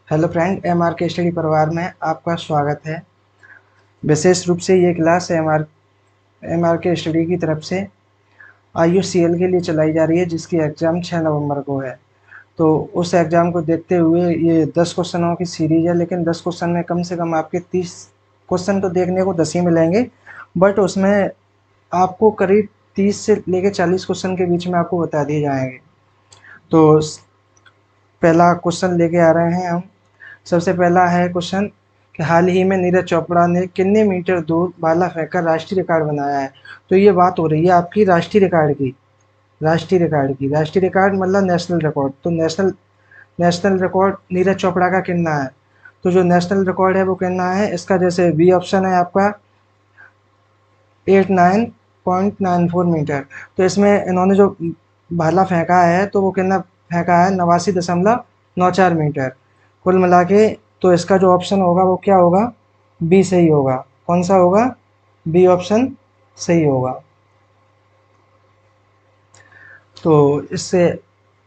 Hello friend, MR के study परिवार में आपका स्वागत है। विशेष रूप से ये क्लास एमआर के स्टडी की तरफ से आईयूसीएल के लिए चलाई जा रही है, जिसकी एग्ज़ाम 6 नवंबर को है। तो उस एग्ज़ाम को देखते हुए ये 10 क्वेश्चनों की सीरीज़ है, लेकिन 10 क्वेश्चन में कम से कम आपके 30 क्वेश्चन तो देखने को 10 ही मिलेंगे, बट उसमें आपको करीब 30 से लेकर 40 क्वेश्चन के बीच में आपको बता दिए जाएंगे। तो पहला क्वेश्चन लेके आ रहे हैं हम। सबसे पहला है क्वेश्चन कि हाल ही में नीरज चोपड़ा ने कितने मीटर दूर भाला फेंककर राष्ट्रीय रिकॉर्ड बनाया है। तो ये बात हो रही है आपकी राष्ट्रीय रिकॉर्ड की। राष्ट्रीय रिकॉर्ड मतलब नेशनल रिकॉर्ड। तो नेशनल रिकॉर्ड नीरज चोपड़ा का कितना है। तो जो नेशनल रिकॉर्ड है वो कितना है, इसका जैसे बी ऑप्शन है आपका 89.94 मीटर। तो इसमें इन्होंने जो भाला फेंका है तो वो कितना फेंका है, 89.94 मीटर कुल मिला के। तो इसका जो ऑप्शन होगा वो क्या होगा, बी सही होगा। कौन सा होगा, बी ऑप्शन सही होगा। तो इससे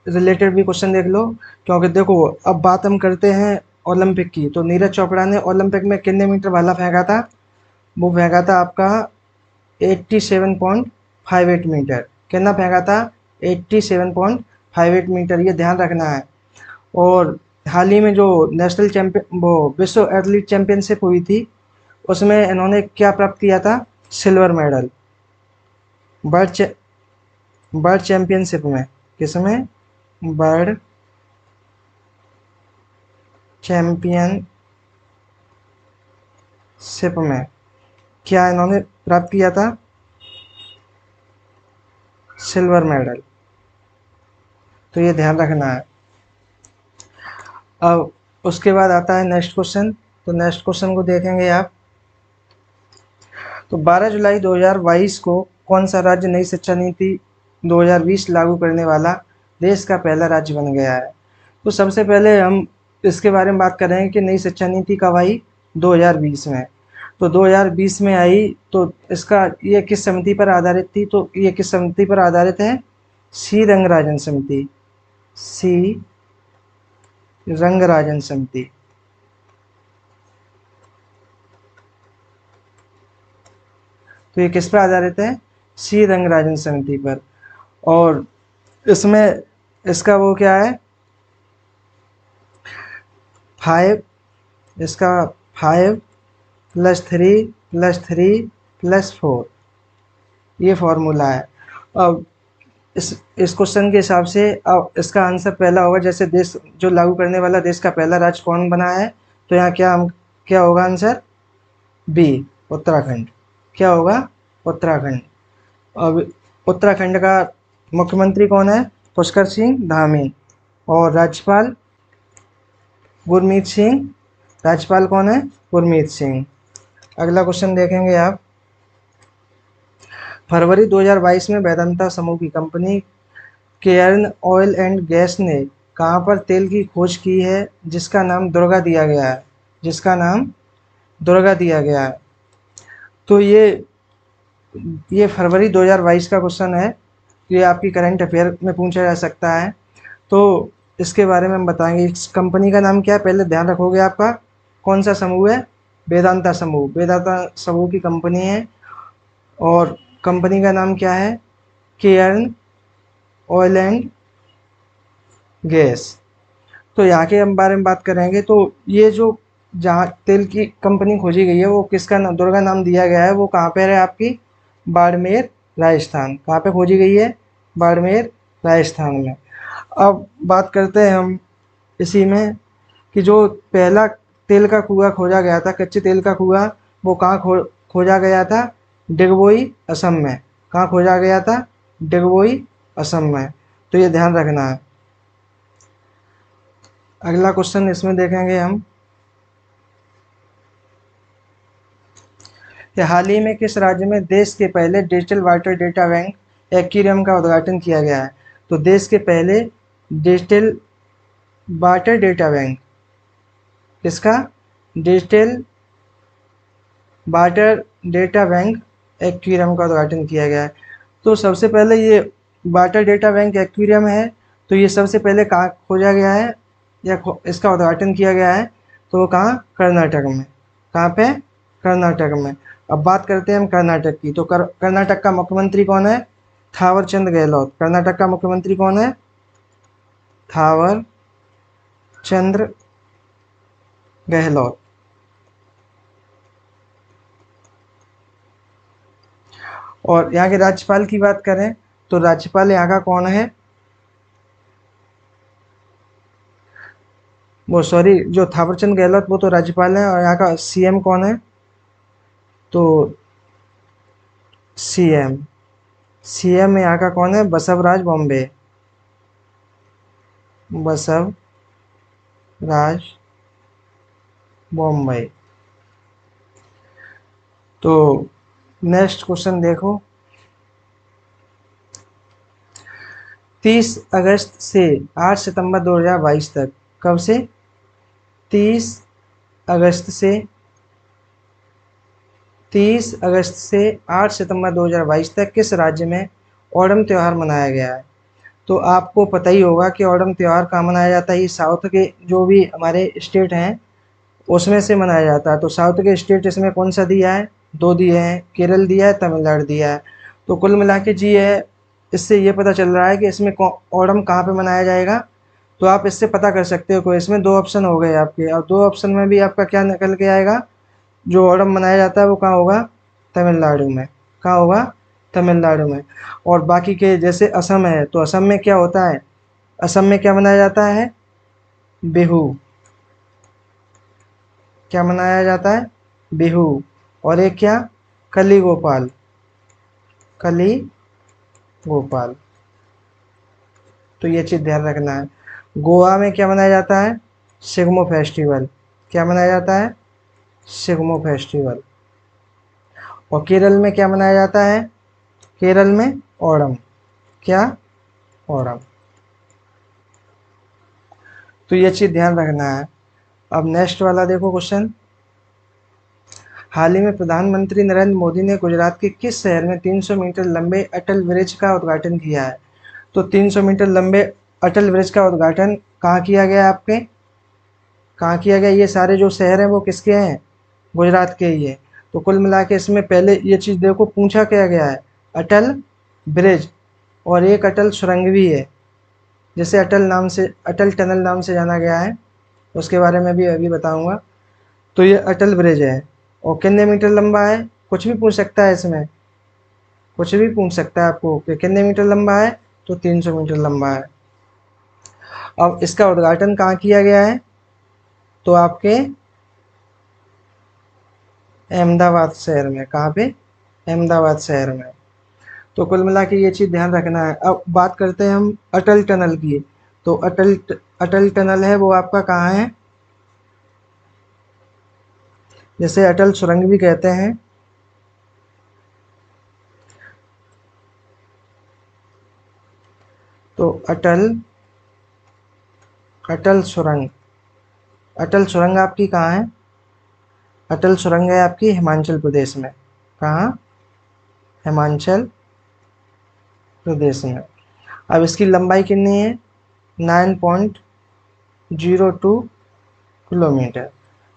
रिलेटेड भी क्वेश्चन देख लो, क्योंकि देखो अब बात हम करते हैं ओलंपिक की। तो नीरज चोपड़ा ने ओलंपिक में कितने मीटर भाला फेंका था, वो फेंका था आपका 87.58 मीटर। कितना फेंका था, 87.58 मीटर, ये ध्यान रखना है। और हाल ही में जो नेशनल चैंपियन वो विश्व एथलीट चैंपियनशिप हुई थी, उसमें इन्होंने क्या प्राप्त किया था, सिल्वर मेडल। वर्ल्ड चे, वर्ल्ड चैंपियनशिप में, किसमें, वर्ल्ड चैंपियनशिप में क्या इन्होंने प्राप्त किया था, सिल्वर मेडल। तो ये ध्यान रखना है। अब उसके बाद आता है नेक्स्ट क्वेश्चन। तो नेक्स्ट क्वेश्चन को देखेंगे आप। तो 12 जुलाई 2022 को कौन सा राज्य नई शिक्षा नीति 2020 लागू करने वाला देश का पहला राज्य बन गया है। तो सबसे पहले हम इसके बारे में बात करेंगे कि नई शिक्षा नीति कब आई, 2020 में। तो 2020 में आई। तो इसका ये किस समिति पर आधारित थी, तो ये किस समिति पर आधारित है, सी रंगराजन समिति। सी रंगराजन समिति। तो ये किस पर आधारित है, सी रंगराजन समिति पर। और इसमें इसका वो क्या है, 5, इसका 5+3+3+4 ये फॉर्मूला है। अब इस क्वेश्चन के हिसाब से अब इसका आंसर पहला होगा, जैसे देश जो लागू करने वाला देश का पहला राज्य कौन बना है। तो यहाँ क्या होगा आंसर, बी, उत्तराखंड। क्या होगा, उत्तराखंड। अब उत्तराखंड का मुख्यमंत्री कौन है, पुष्कर सिंह धामी। और राज्यपाल गुरमीत सिंह। राज्यपाल कौन है, गुरमीत सिंह। अगला क्वेश्चन देखेंगे आप। फरवरी 2022 में वेदांता समूह की company Cairn oil and gas ने कहाँ पर तेल की खोज की है जिसका नाम दुर्गा दिया गया है, जिसका नाम दुर्गा दिया गया है। तो ये फरवरी 2022 का क्वेश्चन है। ये आपकी करंट अफेयर में पूछा जा सकता है। तो इसके बारे में हम बताएंगे। इस कंपनी का नाम क्या है, पहले ध्यान रखोगे आपका कौन सा समूह है, वेदांता समूह। वेदांता समूह की कंपनी है और कंपनी का नाम क्या है, केयर्न ऑयल एंड गैस। तो यहाँ के हम बारे में बात करेंगे। तो ये जो जहाँ तेल की कंपनी खोजी गई है वो किसका नाम, दुर्गा नाम दिया गया है, वो कहाँ पर है आपकी, बाड़मेर राजस्थान। कहाँ पे खोजी गई है, बाड़मेर राजस्थान में। अब बात करते हैं हम इसी में कि जो पहला तेल का कुआं खोजा गया था, कच्चे तेल का कुआं, वो कहाँ खोजा गया था, डिगबोई असम में। कहाँ खोजा गया था, डिगबोई असम में। तो ये ध्यान रखना है। अगला क्वेश्चन इसमें देखेंगे हम कि हाल ही में किस राज्य में देश के पहले digital water data bank aquarium का उद्घाटन किया गया है। तो देश के पहले डिजिटल वाटर डेटा बैंक, किसका, digital water data bank aquarium का उद्घाटन किया गया है। तो सबसे पहले ये वाटर डेटा बैंक एक्वेरियम है, तो ये सबसे पहले कहाँ खोजा गया है, या इसका उद्घाटन किया गया है, तो वो कहाँ, कर्नाटक में। कहाँ पे, कर्नाटक में। अब बात करते हैं हम कर्नाटक की, तो कर्नाटक का मुख्यमंत्री कौन है, थावर चंद गहलोत। कर्नाटक का मुख्यमंत्री कौन है, थावर चंद्र गहलोत। और यहाँ के राज्यपाल की बात करें तो राज्यपाल यहाँ का कौन है, वो सॉरी, जो थावरचंद गहलोत वो तो राज्यपाल है, और यहाँ का सीएम कौन है, तो सीएम, सीएम यहाँ का कौन है, बसवराज बॉम्बे, बसवराज बॉम्बे। तो नेक्स्ट क्वेश्चन देखो, 30 अगस्त से 8 सितंबर 2022 तक, कब से, 30 अगस्त से 30 अगस्त से 8 सितंबर 2022 तक किस राज्य में ओणम त्यौहार मनाया गया है। तो आपको पता ही होगा कि ओणम त्यौहार कहाँ मनाया जाता है, ये साउथ के जो भी हमारे स्टेट हैं उसमें से मनाया जाता है। तो साउथ के स्टेट इसमें कौन सा दिया है, दो दिए हैं, केरल दिया है, तमिलनाडु दिया है। तो कुल मिला के जी है, इससे ये पता चल रहा है कि इसमें ओणम कहाँ पे मनाया जाएगा। तो आप इससे पता कर सकते हो, कोई इसमें दो ऑप्शन हो गए आपके, और दो ऑप्शन में भी आपका क्या निकल के आएगा, जो ओणम मनाया जाता है वो कहाँ होगा, तमिलनाडु में। कहाँ होगा, तमिलनाडु में। और बाकी के जैसे असम है, तो असम में क्या होता है, असम में क्या मनाया जाता है, बिहू। क्या मनाया जाता है, बिहू। और एक क्या, कली गोपाल, कली गोपाल। तो ये चीज़ ध्यान रखना है। गोवा में क्या मनाया जाता है, सिग्मो फेस्टिवल। क्या मनाया जाता है, सिग्मो फेस्टिवल। और केरल में क्या मनाया जाता है, केरल में ओणम। क्या, ओणम। तो ये चीज़ ध्यान रखना है। अब नेक्स्ट वाला देखो क्वेश्चन, हाल ही में प्रधानमंत्री नरेंद्र मोदी ने गुजरात के किस शहर में 300 मीटर लंबे अटल ब्रिज का उद्घाटन किया है। तो 300 मीटर लंबे अटल ब्रिज का उद्घाटन कहाँ किया गया आपके, कहाँ किया गया, ये सारे जो शहर हैं वो किसके हैं, गुजरात के ही है। तो कुल मिला के इसमें पहले ये चीज़ देखो पूछा क्या गया है, अटल ब्रिज, और एक अटल सुरंग भी है, जिसे अटल नाम से, अटल टनल नाम से जाना गया है, उसके बारे में भी अभी बताऊंगा। तो ये अटल ब्रिज है, और कितने मीटर लंबा है, कुछ भी पूछ सकता है इसमें, कुछ भी पूछ सकता है आपको कि कितने मीटर लंबा है, तो 300 मीटर लंबा है। अब इसका उद्घाटन कहाँ किया गया है, तो आपके अहमदाबाद शहर में। कहाँ पे, अहमदाबाद शहर में। तो कुल मिला के ये चीज़ ध्यान रखना है। अब बात करते हैं हम अटल टनल की। तो अटल टनल है वो आपका कहाँ है, जैसे अटल सुरंग भी कहते हैं। तो अटल सुरंग, अटल सुरंग आपकी कहाँ है, अटल सुरंग है आपकी हिमाचल प्रदेश में। कहाँ, हिमाचल प्रदेश में। अब इसकी लंबाई कितनी है, 9.02 किलोमीटर।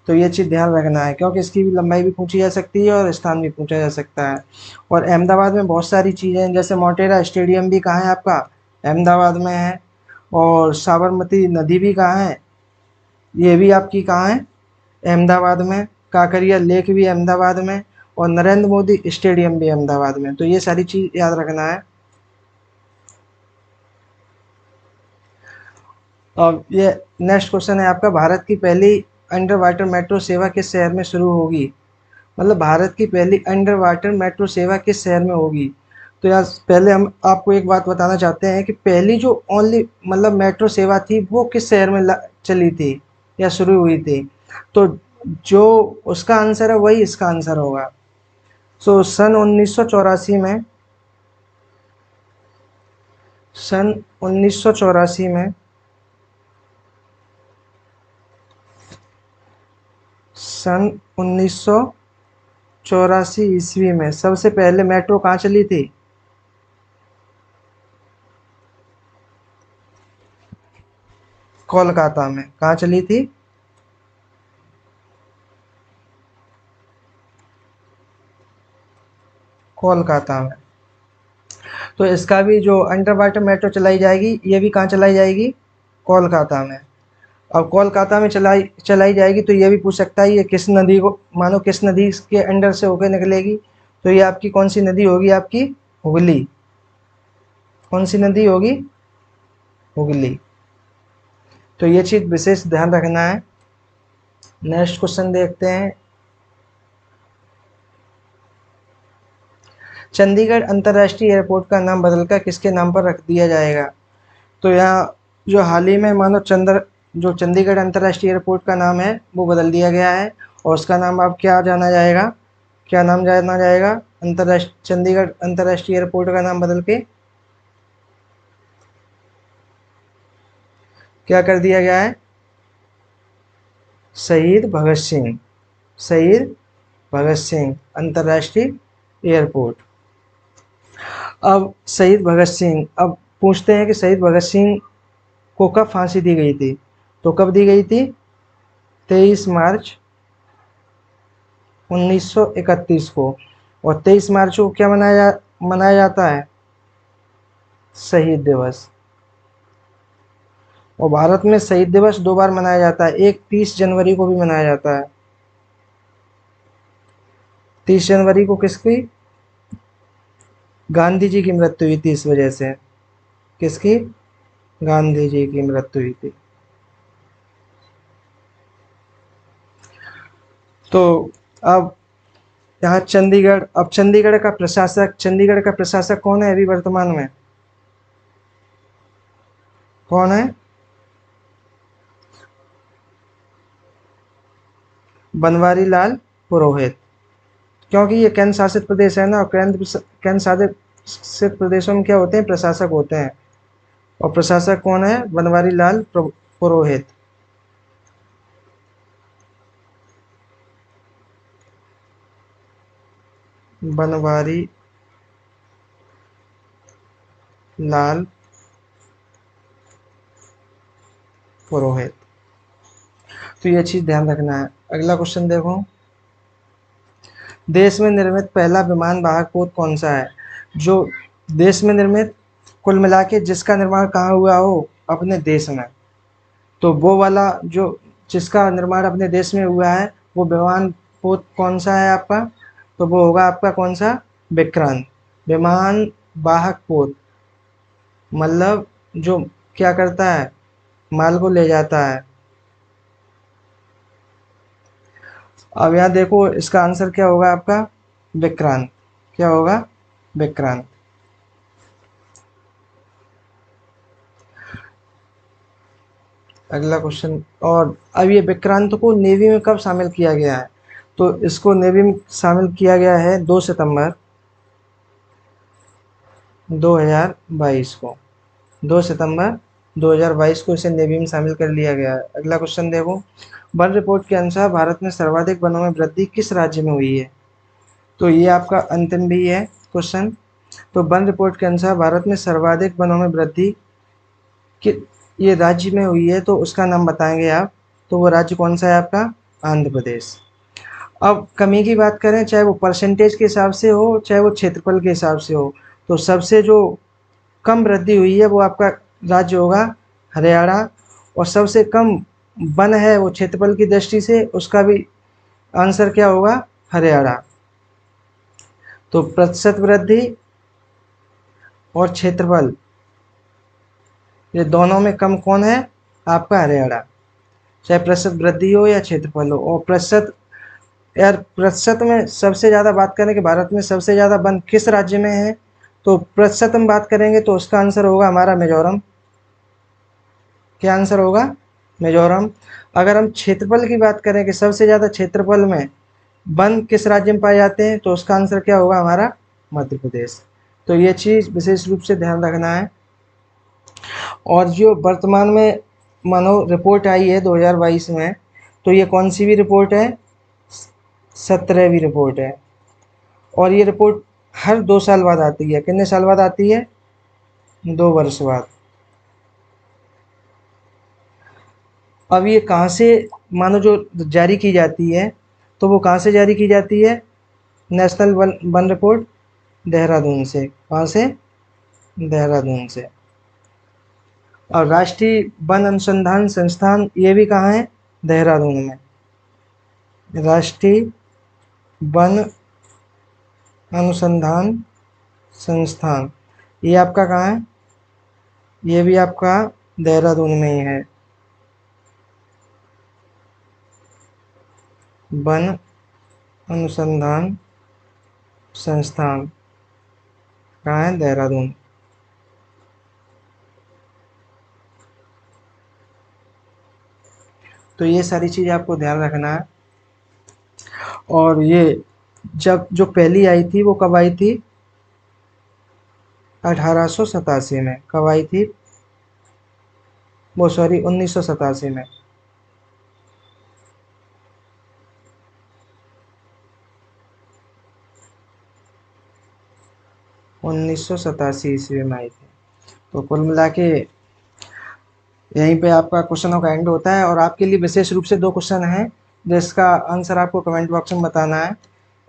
तो ये चीज़ ध्यान रखना है, क्योंकि इसकी भी लंबाई भी पूछी जा सकती है और स्थान भी पूछा जा सकता है। और अहमदाबाद में बहुत सारी चीज़ें हैं, जैसे मोटेरा स्टेडियम भी कहाँ है आपका, अहमदाबाद में है। और साबरमती नदी भी कहाँ है, ये भी आपकी कहाँ है, अहमदाबाद में। काकरिया लेक भी अहमदाबाद में, और नरेंद्र मोदी स्टेडियम भी अहमदाबाद में। तो ये सारी चीज़ याद रखना है। अब ये नेक्स्ट क्वेश्चन है आपका, भारत की पहली अंडर वाटर मेट्रो सेवा किस शहर में शुरू होगी। मतलब भारत की पहली अंडर वाटर मेट्रो सेवा किस शहर में होगी। तो यार पहले हम आपको एक बात बताना चाहते हैं कि पहली जो ओनली मतलब मेट्रो सेवा थी वो किस शहर में चली थी या शुरू हुई थी। तो जो उसका आंसर है वही इसका आंसर होगा। सो सन 1984 में, सन 1984 में, सन 1984 ईस्वी में सबसे पहले मेट्रो कहाँ चली थी, कोलकाता में। कहाँ चली थी? कोलकाता में। तो इसका भी जो अंडर वाटर मेट्रो चलाई जाएगी, ये भी कहाँ चलाई जाएगी? कोलकाता में। अब कोलकाता में चलाई चलाई जाएगी तो ये भी पूछ सकता है ये किस नदी को, मानो किस नदी के अंडर से होकर निकलेगी, तो ये आपकी कौन सी नदी होगी? आपकी हुगली। कौन सी नदी होगी? हुगली। तो ये चीज़ विशेष ध्यान रखना है। नेक्स्ट क्वेश्चन देखते हैं। चंडीगढ़ अंतर्राष्ट्रीय एयरपोर्ट का नाम बदलकर किसके नाम पर रख दिया जाएगा? तो यहाँ जो हाल ही में मानो जो चंडीगढ़ अंतर्राष्ट्रीय एयरपोर्ट का नाम है वो बदल दिया गया है, और उसका नाम अब क्या जाना जाएगा? क्या नाम जाना जाएगा? चंडीगढ़ अंतर्राष्ट्रीय एयरपोर्ट का नाम बदल के क्या कर दिया गया है? शहीद भगत सिंह। शहीद भगत सिंह अंतर्राष्ट्रीय एयरपोर्ट। अब शहीद भगत सिंह, अब पूछते हैं कि शहीद भगत सिंह को कब फांसी दी गई थी? तो कब दी गई थी? 23 मार्च 1931 को। और 23 मार्च को क्या मनाया जाता है? शहीद दिवस। और भारत में शहीद दिवस 2 बार मनाया जाता है, एक 30 जनवरी को भी मनाया जाता है। 30 जनवरी को किसकी? गांधी जी की मृत्यु हुई थी, इस वजह से। किसकी? गांधी जी की मृत्यु हुई थी। तो अब यहाँ चंडीगढ़ का प्रशासक कौन है अभी वर्तमान में? कौन है? बनवारी लाल पुरोहित। क्योंकि ये केंद्र शासित प्रदेश है ना, और केंद्र शासित प्रदेशों में क्या होते हैं? प्रशासक होते हैं। और प्रशासक कौन है? बनवारी लाल पुरोहित। बनवारी लाल पुरोहित। तो ये चीज ध्यान रखना है। अगला क्वेश्चन देखो। देश में निर्मित पहला विमान वाहक पोत कौन सा है? जो देश में निर्मित, कुल मिला के जिसका निर्माण कहाँ हुआ हो? अपने देश में। तो वो वाला जो जिसका निर्माण अपने देश में हुआ है, वो विमान पोत कौन सा है आपका? तो वो होगा आपका कौन सा? विक्रांत। विमान वाहक पोत मतलब जो क्या करता है? माल को ले जाता है। अब यहाँ देखो इसका आंसर क्या होगा आपका? विक्रांत। क्या होगा? विक्रांत। अगला क्वेश्चन। और अब ये विक्रांत को नेवी में कब शामिल किया गया है? तो इसको नेवी में शामिल किया गया है 2 सितंबर 2022 को। 2 सितंबर 2022 को इसे नेवी में शामिल कर लिया गया है। अगला क्वेश्चन देखो। वन रिपोर्ट के अनुसार भारत में सर्वाधिक वनों में वृद्धि किस राज्य में हुई है? तो ये आपका अंतिम भी है क्वेश्चन। तो वन रिपोर्ट के अनुसार भारत में सर्वाधिक वनों में वृद्धि कि ये राज्य में हुई है, तो उसका नाम बताएंगे आप। तो वो राज्य कौन सा है आपका? आंध्र प्रदेश। अब कमी की बात करें, चाहे वो परसेंटेज के हिसाब से हो, चाहे वो क्षेत्रफल के हिसाब से हो, तो सबसे जो कम वृद्धि हुई है वो आपका राज्य होगा हरियाणा। और सबसे कम वन है वो क्षेत्रफल की दृष्टि से, उसका भी आंसर क्या होगा? हरियाणा। तो प्रतिशत वृद्धि और क्षेत्रफल, ये दोनों में कम कौन है? आपका हरियाणा। चाहे प्रतिशत वृद्धि हो या क्षेत्रफल हो। और प्रतिशत, यार प्रतिशत में सबसे ज़्यादा बात करें कि भारत में सबसे ज़्यादा वन किस राज्य में है, तो प्रतिशत हम बात करेंगे तो उसका आंसर होगा हमारा मिजोरम। क्या आंसर होगा? मिजोरम। अगर हम क्षेत्रफल की बात करें कि सबसे ज़्यादा क्षेत्रफल में वन किस राज्य में पाए जाते हैं, तो उसका आंसर क्या होगा? हमारा मध्य प्रदेश। तो ये चीज़ विशेष रूप से ध्यान रखना है। और जो वर्तमान में मानो रिपोर्ट आई है 2022 में, तो ये कौन सी भी रिपोर्ट है? 17वीं रिपोर्ट है। और ये रिपोर्ट हर 2 साल बाद आती है। कितने साल बाद आती है? 2 वर्ष बाद। अब ये कहाँ से मानो जो जारी की जाती है, तो वो कहाँ से जारी की जाती है? नेशनल वन रिपोर्ट देहरादून से। कहाँ से? देहरादून से। और राष्ट्रीय वन अनुसंधान संस्थान ये भी कहाँ है? देहरादून में। राष्ट्रीय वन अनुसंधान संस्थान ये आपका कहाँ है? ये भी आपका देहरादून में ही है। वन अनुसंधान संस्थान कहाँ है? देहरादून। तो ये सारी चीज़ आपको ध्यान रखना है। और ये जब जो पहली आई थी वो कब आई थी? 1887 में। कब आई थी? वो सॉरी 1987 में। 1987 ईस्वी में आई थी। तो कुल मिला के यहीं पे आपका क्वेश्चनों का एंड होता है। और आपके लिए विशेष रूप से 2 क्वेश्चन हैं जिसका आंसर आपको कमेंट बॉक्स में बताना है।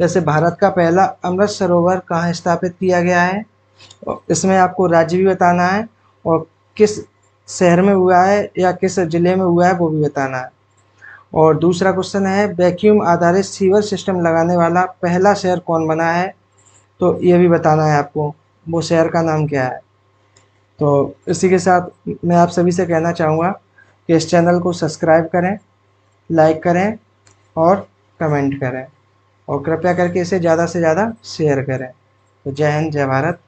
जैसे भारत का पहला अमृत सरोवर कहाँ स्थापित किया गया है? और इसमें आपको राज्य भी बताना है और किस शहर में हुआ है या किस जिले में हुआ है वो भी बताना है। और दूसरा क्वेश्चन है वैक्यूम आधारित सीवर सिस्टम लगाने वाला पहला शहर कौन बना है? तो ये भी बताना है आपको, वो शहर का नाम क्या है। तो इसी के साथ मैं आप सभी से कहना चाहूँगा कि इस चैनल को सब्सक्राइब करें, लाइक करें और कमेंट करें और कृपया करके इसे ज़्यादा से ज़्यादा शेयर करें। तो जय हिंद, जय भारत।